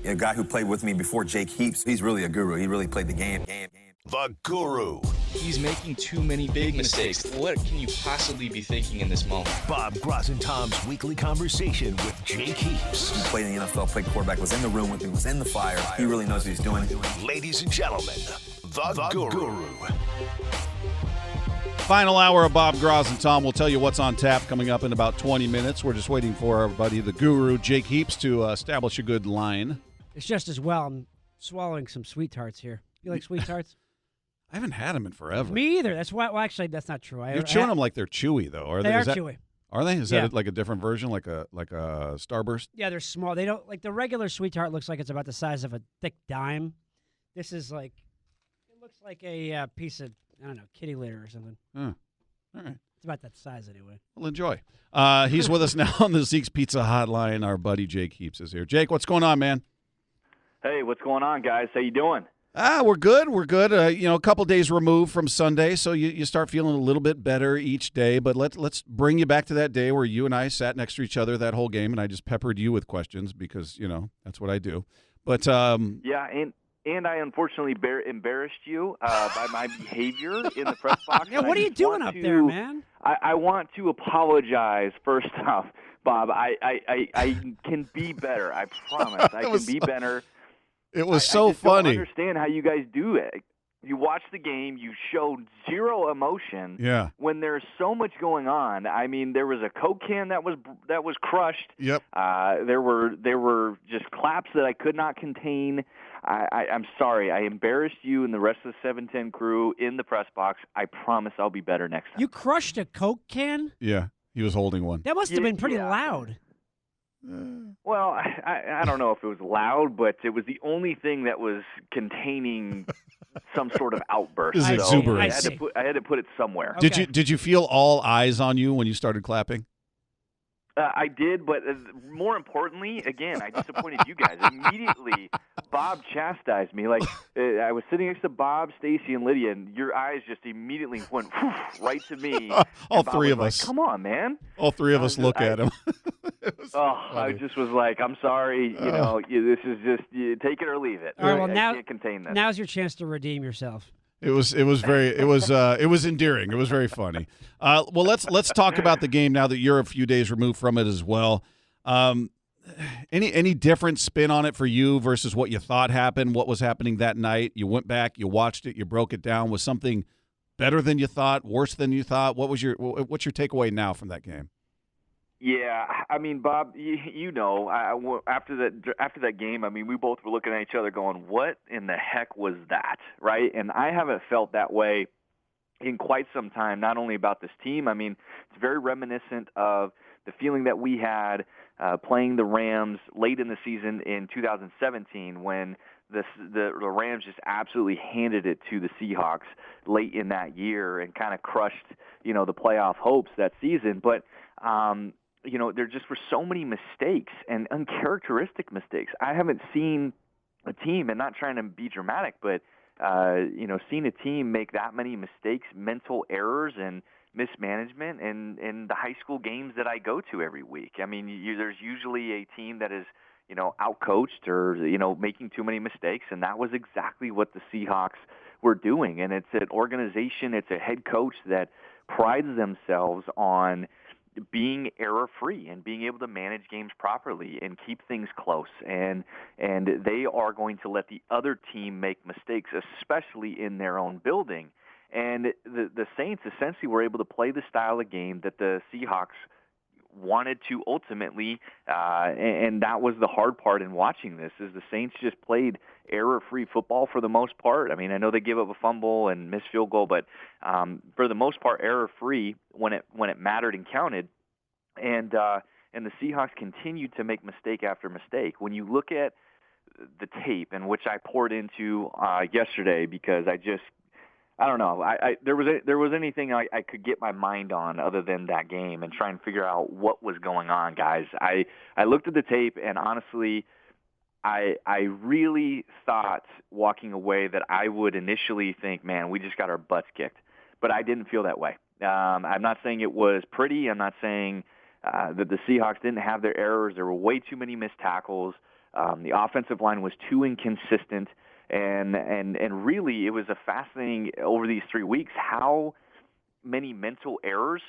A guy who played with me before, Jake Heaps, he's really a guru. He really played the game. The Guru. He's making too many big mistakes. What can you possibly be thinking in this moment? Bob, Groz, and Tom's weekly conversation with Jake Heaps. He played in the NFL, played quarterback, was in the room with me, was in the fire. He really knows what he's doing. Ladies and gentlemen, the Guru. Final hour of Bob, Groz, and Tom. We'll tell you what's on tap coming up in about 20 minutes. We're just waiting for our buddy, the Guru, Jake Heaps, to establish a good line. It's just as well. I'm swallowing some sweet tarts here. You like sweet tarts? I haven't had them in forever. Me either. That's why. Well, actually, that's not true. You're chewing them like they're chewy, though. Are they? They are that, chewy. Are they? Is Yeah. that like a different version, like a Starburst? Yeah, they're small. They don't like the regular sweet tart. Looks like it's about the size of a thick dime. This is like it looks like a piece of kitty litter or something. All right. It's about that size anyway. Well, enjoy. He's with us now on the Zeke's Pizza Hotline. Our buddy Jake Heaps is here. Jake, what's going on, man? Hey, what's going on, guys? How you doing? We're good. We're good. A couple days removed from Sunday, so you start feeling a little bit better each day. But let's bring you back to that day where you and I sat next to each other that whole game, and I just peppered you with questions because that's what I do. But yeah, and I unfortunately embarrassed you by my behavior in the press box. Yeah, what are you doing up there, man? I want to apologize first off, Bob. I can be better. I promise. I can be better. It was I so just funny. don't understand how you guys do it. You watch the game. You showed zero emotion. Yeah. When there's so much going on. I mean, there was a Coke can that was crushed. Yep. There were just claps that I could not contain. I'm sorry. I embarrassed you and the rest of the 710 crew in the press box. I promise I'll be better next time. You crushed a Coke can? Yeah, he was holding one. That must have been pretty loud. Well, I don't know if it was loud, but it was the only thing that was containing some sort of outburst. This is So exuberance. I had to put it somewhere. Okay. Did you feel all eyes on you when you started clapping? I did, but more importantly, again, I disappointed you guys. Immediately, Bob chastised me. Like, I was sitting next to Bob, Stacy, and Lydia, and your eyes just immediately went right to me. All And Bob three was of like, us. Come on, man. All three of us look at him. I just was like, I'm sorry. This is just take it or leave it. All right, well, I can't contain this. Now's your chance to redeem yourself. It was endearing. It was very funny. Well, let's talk about the game now that you're a few days removed from it as well. Any different spin on it for you versus what you thought happened? What was happening that night? You went back, you watched it, you broke it down. Was something better than you thought? Worse than you thought? What's your takeaway now from that game? Yeah, I mean, Bob, after that game, I mean, we both were looking at each other going, what in the heck was that, right? And I haven't felt that way in quite some time, not only about this team. I mean, it's very reminiscent of the feeling that we had playing the Rams late in the season in 2017 when the Rams just absolutely handed it to the Seahawks late in that year and kind of crushed, the playoff hopes that season. But there just were so many mistakes and uncharacteristic mistakes. I haven't seen a team, and not trying to be dramatic, but seen a team make that many mistakes, mental errors, and mismanagement in the high school games that I go to every week. I mean, there's usually a team that is outcoached or making too many mistakes, and that was exactly what the Seahawks were doing. And it's an organization, it's a head coach that prides themselves on being error-free and being able to manage games properly and keep things close. And they are going to let the other team make mistakes, especially in their own building. And the Saints essentially were able to play the style of game that the Seahawks wanted to ultimately, and that was the hard part in watching this, is the Saints just played error-free football for the most part. I mean, I know they gave up a fumble and missed field goal, but for the most part, error-free when it mattered and counted. And the Seahawks continued to make mistake after mistake. When you look at the tape, and which I poured into yesterday because I don't know. There was anything I could get my mind on other than that game and try and figure out what was going on, guys. I looked at the tape, and honestly, I really thought walking away that I would initially think, man, we just got our butts kicked. But I didn't feel that way. I'm not saying it was pretty. I'm not saying that the Seahawks didn't have their errors. There were way too many missed tackles. The offensive line was too inconsistent, and really it was a fascinating over these 3 weeks how many mental errors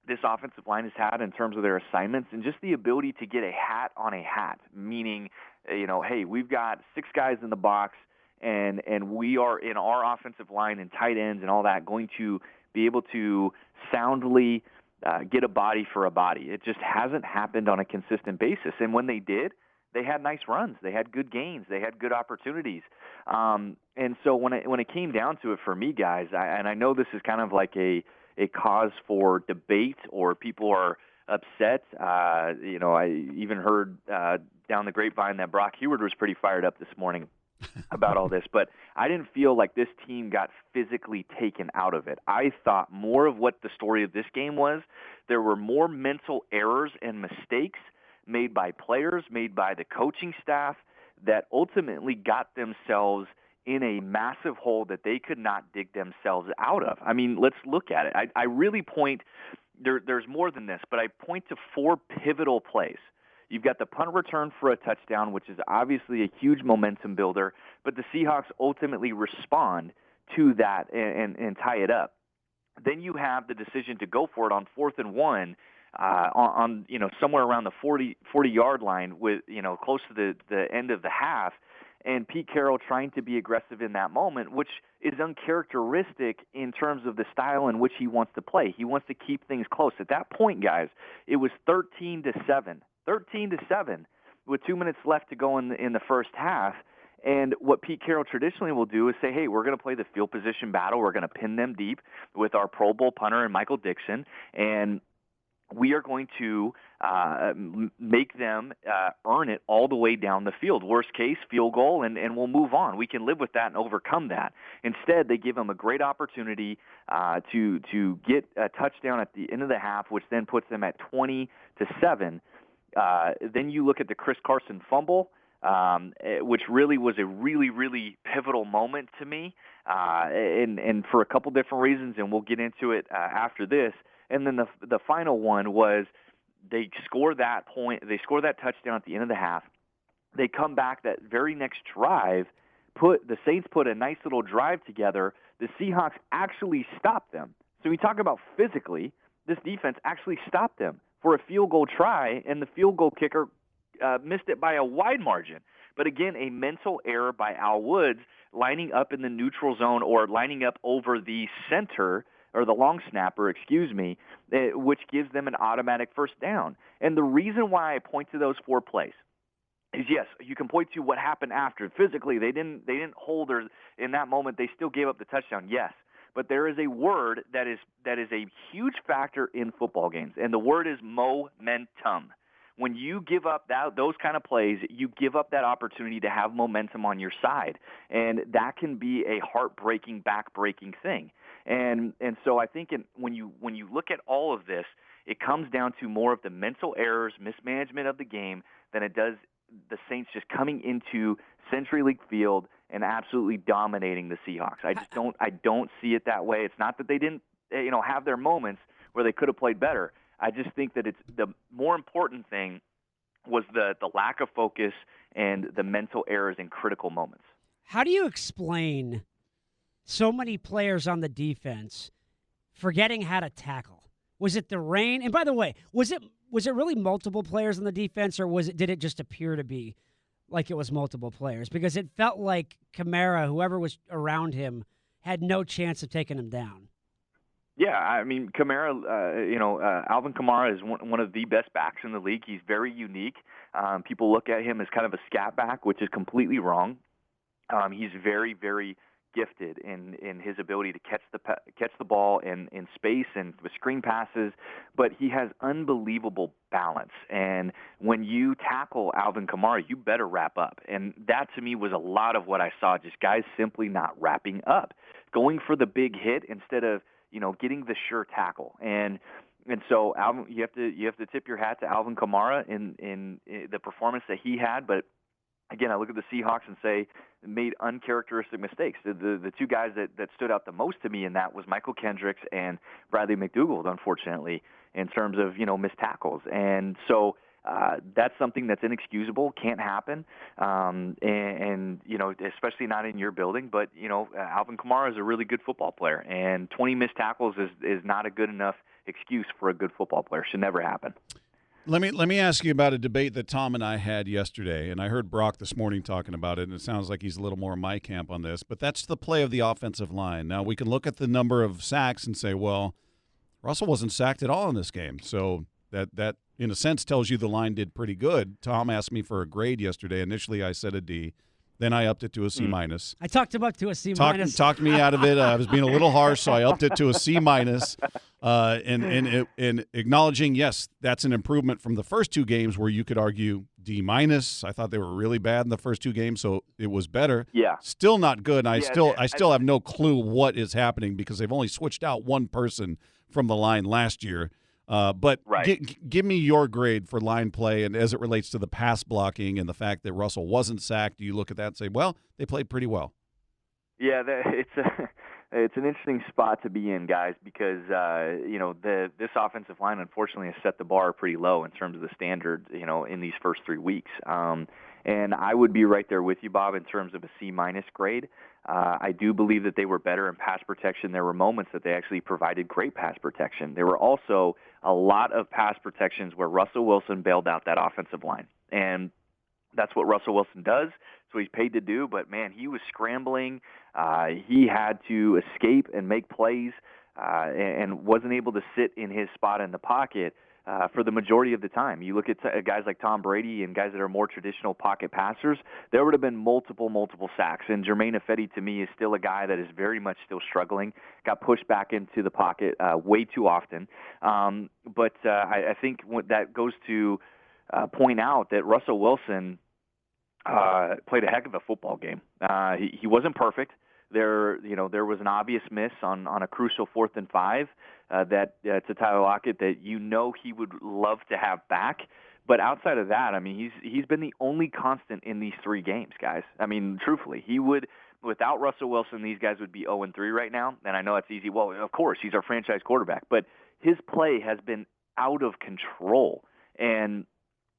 this offensive line has had in terms of their assignments and just the ability to get a hat on a hat, meaning, hey, we've got 6 guys in the box, and we are in our offensive line and tight ends and all that going to be able to soundly get a body for a body. It just hasn't happened on a consistent basis. And when they did, they had nice runs. They had good gains. They had good opportunities. And so when it came down to it for me, guys, and I know this is kind of like a cause for debate or people are upset. I even heard down the grapevine that Brock Heward was pretty fired up this morning about all this, but I didn't feel like this team got physically taken out of it. I thought more of what the story of this game was, there were more mental errors and mistakes made by players, made by the coaching staff, that ultimately got themselves in a massive hole that they could not dig themselves out of. I mean, let's look at it. I really point, there's more than this, but I point to 4 pivotal plays. You've got the punt return for a touchdown, which is obviously a huge momentum builder, but the Seahawks ultimately respond to that and tie it up. Then you have the decision to go for it on 4th and 1 on somewhere around the 40-yard line with close to the end of the half, and Pete Carroll trying to be aggressive in that moment, which is uncharacteristic in terms of the style in which he wants to play. He wants to keep things close. At that point, guys, it was 13-7. 13-7 with 2 minutes left to go in the first half. And what Pete Carroll traditionally will do is say, hey, we're going to play the field position battle. We're going to pin them deep with our Pro Bowl punter and Michael Dixon, and we are going to make them earn it all the way down the field. Worst case, field goal, and we'll move on. We can live with that and overcome that. Instead, they give them a great opportunity to get a touchdown at the end of the half, which then puts them at 20-7. Then you look at the Chris Carson fumble, which really was a really, really pivotal moment to me, and for a couple different reasons, and we'll get into it after this. And then the final one was they score that touchdown at the end of the half. They come back that very next drive. The Saints put a nice little drive together. The Seahawks actually stopped them. So we talk about physically, this defense actually stopped them for a field goal try, and the field goal kicker missed it by a wide margin. But again, a mental error by Al Woods lining up in the neutral zone or lining up over the center or the long snapper, which gives them an automatic first down. And the reason why I point to those 4 plays is, yes, you can point to what happened after. Physically, they didn't hold, or in that moment they still gave up the touchdown, yes. But there is a word that is a huge factor in football games, and the word is momentum. When you give up those kind of plays, you give up that opportunity to have momentum on your side, and that can be a heartbreaking, backbreaking thing. And so I think when you look at all of this, it comes down to more of the mental errors, mismanagement of the game, than it does the Saints just coming into CenturyLink Field and absolutely dominating the Seahawks. I don't see it that way. It's not that they didn't have their moments where they could have played better. I just think that it's the more important thing was the lack of focus and the mental errors in critical moments. How do you explain so many players on the defense forgetting how to tackle? Was it the rain? And by the way, was it really multiple players on the defense, or did it just appear to be like it was multiple players? Because it felt like Kamara, whoever was around him, had no chance of taking him down. Yeah, I mean, Kamara, Alvin Kamara is one of the best backs in the league. He's very unique. People look at him as kind of a scat back, which is completely wrong. He's very, very gifted in his ability to catch the ball in space and with screen passes, but he has unbelievable balance. And when you tackle Alvin Kamara, you better wrap up. And that to me was a lot of what I saw, just guys simply not wrapping up, going for the big hit instead of getting the sure tackle. And so Alvin, you have to tip your hat to Alvin Kamara in the performance that he had, but again, I look at the Seahawks and say made uncharacteristic mistakes. The 2 guys that stood out the most to me in that was Michael Kendricks and Bradley McDougald, unfortunately, in terms of missed tackles. And so that's something that's inexcusable, can't happen, and especially not in your building. But Alvin Kamara is a really good football player, and 20 missed tackles is not a good enough excuse for a good football player. Should never happen. Let me ask you about a debate that Tom and I had yesterday, and I heard Brock this morning talking about it, and it sounds like he's a little more in my camp on this, but that's the play of the offensive line. Now, we can look at the number of sacks and say, well, Russell wasn't sacked at all in this game, so that in a sense tells you the line did pretty good. Tom asked me for a grade yesterday. Initially, I said a D. Then I upped it to a C minus. I talked him up to a C minus. Talked me out of it. I was being a little harsh, so I upped it to a C minus. And acknowledging, yes, that's an improvement from the first two games where you could argue D minus. I thought they were really bad in the first two games, so it was better. Yeah. Still not good. And I still have no clue what is happening because they've only switched out one person from the line last year. But give me your grade for line play, and as it relates to the pass blocking and the fact that Russell wasn't sacked, do you look at that and say, well, they played pretty well? Yeah, it's an interesting spot to be in, guys, because this offensive line unfortunately has set the bar pretty low in terms of the standard, in these first 3 weeks. And I would be right there with you, Bob, in terms of a C minus grade. I do believe that they were better in pass protection. There were moments that they actually provided great pass protection. There were also a lot of pass protections where Russell Wilson bailed out that offensive line. And that's what Russell Wilson does. That's what he's paid to do. But, man, he was scrambling. He had to escape and make plays and wasn't able to sit in his spot in the pocket for the majority of the time. You look at guys like Tom Brady and guys that are more traditional pocket passers, there would have been multiple sacks. And Jermaine Ifedi, to me, is still a guy that is very much still struggling, got pushed back into the pocket way too often. But I think that goes to point out that Russell Wilson played a heck of a football game. He wasn't perfect. There was an obvious miss on a crucial 4th and 5 to Tyler Lockett that he would love to have back. But outside of that, I mean, he's been the only constant in these 3 games, guys. I mean, truthfully, without Russell Wilson, these guys would be 0-3 right now. And I know it's easy. Well, of course, he's our franchise quarterback, but his play has been out of control, and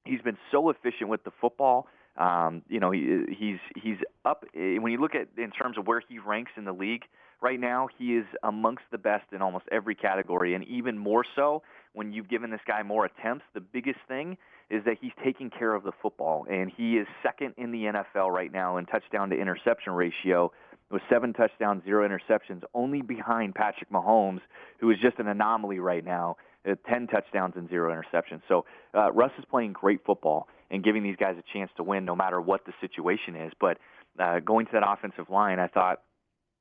he's been so efficient with the football. He's up when you look at in terms of where he ranks in the league right now. He is amongst the best in almost every category, and even more so when you've given this guy more attempts. The biggest thing is that he's taking care of the football, and he is second in the NFL right now in touchdown to interception ratio with 7 touchdowns, 0 interceptions, only behind Patrick Mahomes, who is just an anomaly right now, 10 touchdowns and 0 interceptions. So Russ is playing great football and giving these guys a chance to win no matter what the situation is. But going to that offensive line, I thought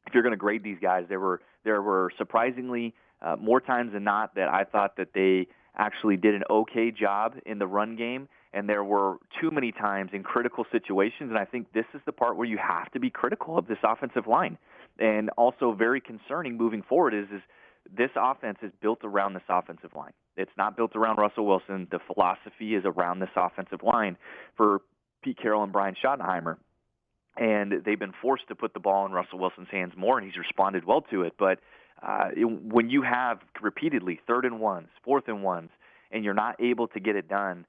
if you're going to grade these guys, there were surprisingly more times than not that I thought that they actually did an okay job in the run game, and there were too many times in critical situations, and I think this is the part where you have to be critical of this offensive line. And also very concerning moving forward is this offense is built around this offensive line. It's not built around Russell Wilson. The philosophy is around this offensive line for Pete Carroll and Brian Schottenheimer. And they've been forced to put the ball in Russell Wilson's hands more, and he's responded well to it. But when you have repeatedly 3rd and 1s, 4th and 1s, and you're not able to get it done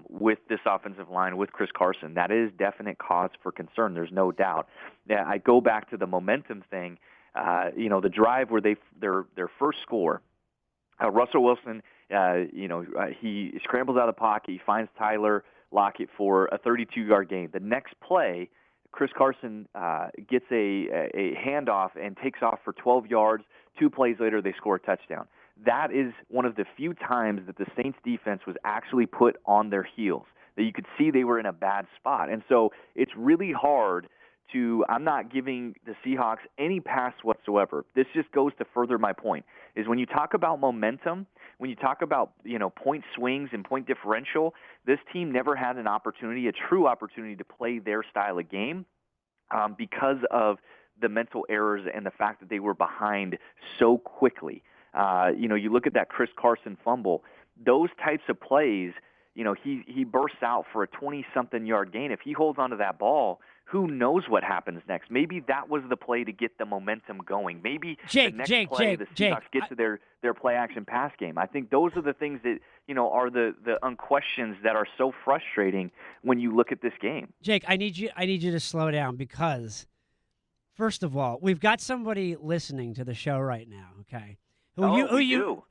with this offensive line, with Chris Carson, that is definite cause for concern. There's no doubt. Now, I go back to the momentum thing. The drive where their first score, Russell Wilson, he scrambles out of the pocket. He finds Tyler Lockett for a 32-yard gain. The next play, Chris Carson gets a handoff and takes off for 12 yards. 2 plays later, they score a touchdown. That is one of the few times that the Saints defense was actually put on their heels, that you could see they were in a bad spot. And so it's really hard I'm not giving the Seahawks any pass whatsoever. This just goes to further my point, is when you talk about momentum, when you talk about, point swings and point differential, this team never had an opportunity, a true opportunity to play their style of game because of the mental errors and the fact that they were behind so quickly. You look at that Chris Carson fumble, those types of plays, he bursts out for a 20-something yard gain. If he holds onto that ball, who knows what happens next? Maybe that was the play to get the momentum going. Maybe the next play the Seahawks get to their play-action pass game. I think those are the things that, are the unquestions that are so frustrating when you look at this game. Jake, I need you to slow down because, first of all, we've got somebody listening to the show right now, okay? Who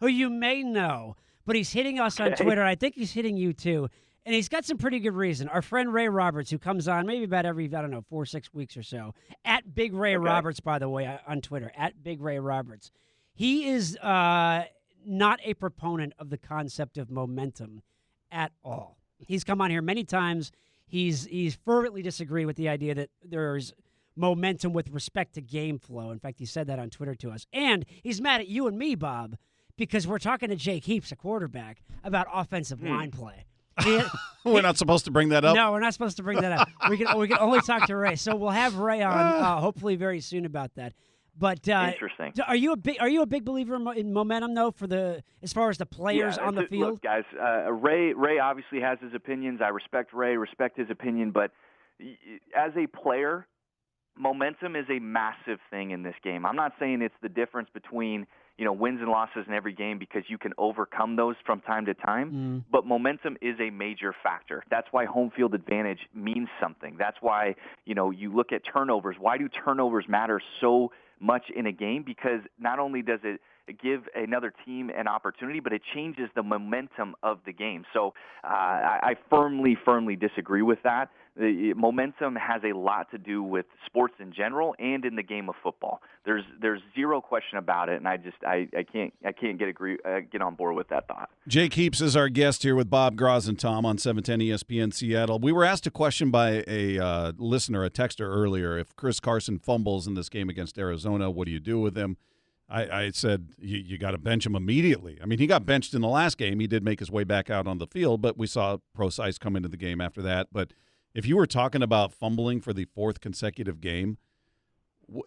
you may know, but he's hitting us on Twitter. I think he's hitting you too. And he's got some pretty good reason. Our friend Ray Roberts, who comes on maybe about every, 4 or 6 weeks or so, at Big Ray Roberts, by the way, on Twitter, at Big Ray Roberts. He is not a proponent of the concept of momentum at all. He's come on here many times. He's fervently disagreed with the idea that there's momentum with respect to game flow. In fact, he said that on Twitter to us. And he's mad at you and me, Bob, because we're talking to Jake Heaps, a quarterback, about offensive line play. We're not supposed to bring that up? No, we're not supposed to bring that up. We can only talk to Ray. So we'll have Ray on hopefully very soon about that. But interesting. Are you a big believer in momentum though as far as the players on the field? Look, guys, Ray obviously has his opinions. I respect Ray, respect his opinion, but as a player, momentum is a massive thing in this game. I'm not saying it's the difference between wins and losses in every game because you can overcome those from time to time. But momentum is a major factor. That's why home field advantage means something. That's why, you look at turnovers. Why do turnovers matter so much in a game? Because not only does it give another team an opportunity, but it changes the momentum of the game. So I firmly disagree with that. The momentum has a lot to do with sports in general and in the game of football. There's zero question about it, and I can't get on board with that thought. Jake Heaps is our guest here with Bob, Groz, and Tom on 710 ESPN Seattle. We were asked a question by a listener, a texter earlier. If Chris Carson fumbles in this game against Arizona, what do you do with him? I said you got to bench him immediately. I mean, he got benched in the last game. He did make his way back out on the field, but we saw Procise come into the game after that. But if you were talking about fumbling for the 4th consecutive game,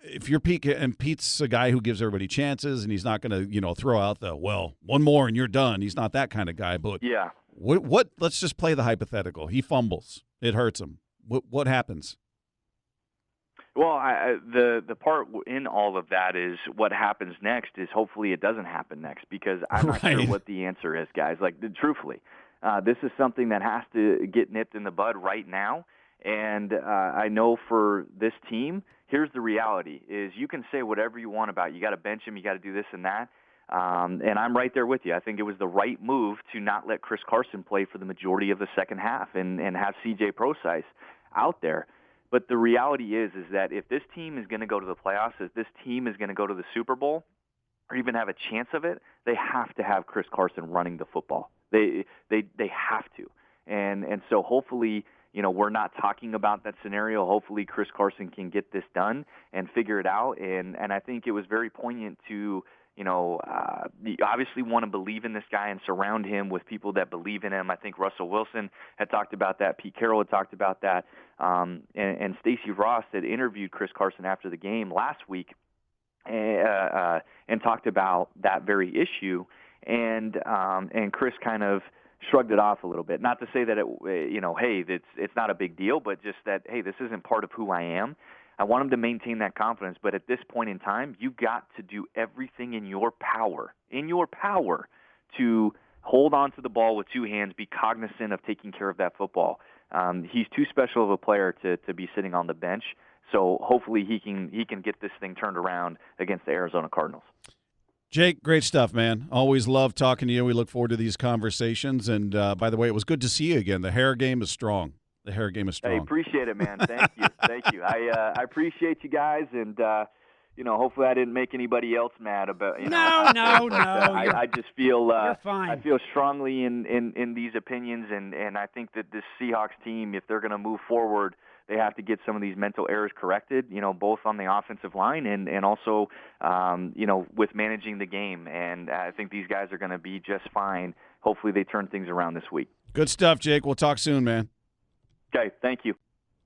if you're Pete, and Pete's a guy who gives everybody chances, and he's not going to throw out the one more and you're done. He's not that kind of guy. But yeah, what? Let's just play the hypothetical. He fumbles. It hurts him. What happens? Well, the part in all of that is what happens next is hopefully it doesn't happen next, because I'm not sure what the answer is, guys. Truthfully, this is something that has to get nipped in the bud right now. And I know for this team, here's the reality: is you can say whatever you want about you got to bench him, you got to do this and that. And I'm right there with you. I think it was the right move to not let Chris Carson play for the majority of the second half and have C.J. Procise out there. But the reality is that if this team is going to go to the playoffs, if this team is going to go to the Super Bowl, or even have a chance of it, they have to have Chris Carson running the football. They have to. And so hopefully, we're not talking about that scenario. Hopefully Chris Carson can get this done and figure it out. And I think it was very poignant to, you obviously want to believe in this guy and surround him with people that believe in him. I think Russell Wilson had talked about that. Pete Carroll had talked about that. And Stacey Ross had interviewed Chris Carson after the game last week and talked about that very issue. And Chris kind of shrugged it off a little bit. Not to say that it's not a big deal, but just that, hey, this isn't part of who I am. I want him to maintain that confidence, but at this point in time, you got to do everything in your power to hold on to the ball with two hands, be cognizant of taking care of that football. He's too special of a player to be sitting on the bench, so hopefully he can get this thing turned around against the Arizona Cardinals. Jake, great stuff, man. Always love talking to you. We look forward to these conversations. And, by the way, it was good to see you again. The hair game is strong. Hey, appreciate it, man. Thank you. Thank you. I appreciate you guys, and, hopefully I didn't make anybody else mad about, No. I just feel you're fine. I feel strongly in these opinions, and I think that this Seahawks team, if they're going to move forward, they have to get some of these mental errors corrected, both on the offensive line and also, with managing the game. And I think these guys are going to be just fine. Hopefully they turn things around this week. Good stuff, Jake. We'll talk soon, man. Okay, thank you.